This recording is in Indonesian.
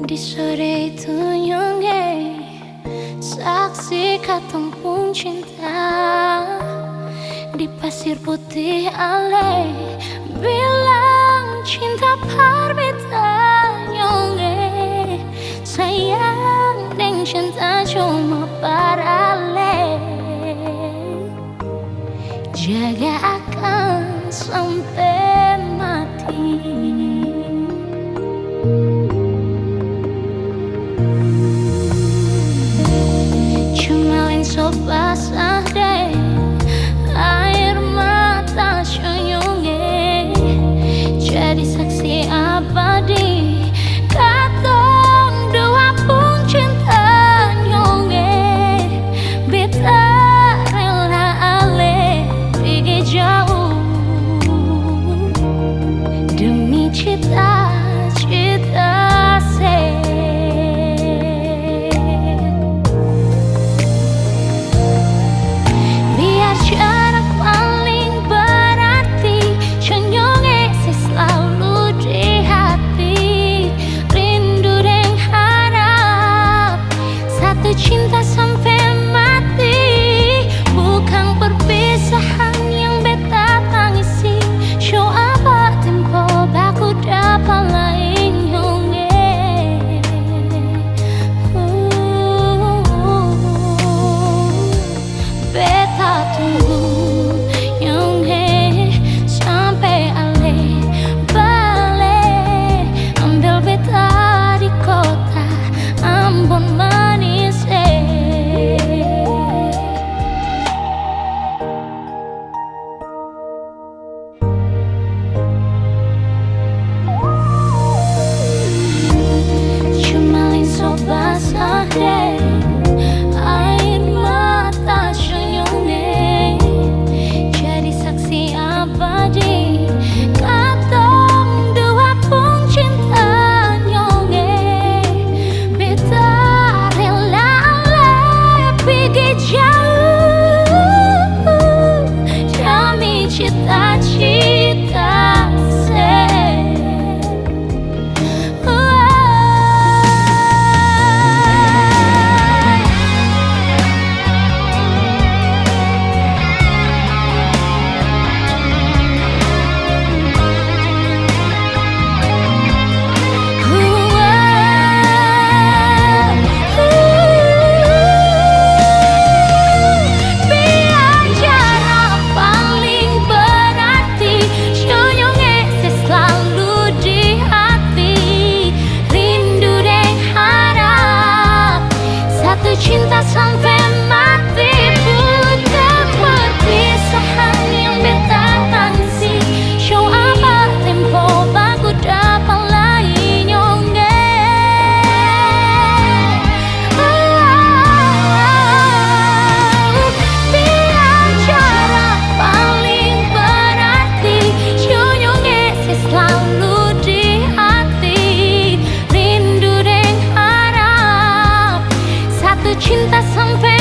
Di sore itu nyonge saksi katong pun cinta di pasir putih ale bilang cinta parbita nyonge sayang deng cinta cuma parale jaga akan sampai mati. So basah deh air mata senyumnya jadi saksi abadi katong dua pun cinta nyonge beta rela ale pergi jauh demi cita-cita jarak paling berarti senyumnya selalu di hati rindu dan harap satu cinta sampai mati bukan perpisahan yang beta tangisi show apa tempo baku dapat lain nyonge beta tunggu nyonge sampai ale balik ambil beta di kota Ambon manis cuma so basah deh air mata senyumnya jadi saksi abadi katong dua pun cinta nyonge beta rela ale pergi jauh demi cita-cita cinta sampai mati bukan perpisahan yang beta tangisi show apa tempo baku dapat lain nyonge biar jarak paling berarti senyumnya selalu di hati rindu dan harap cinta sampai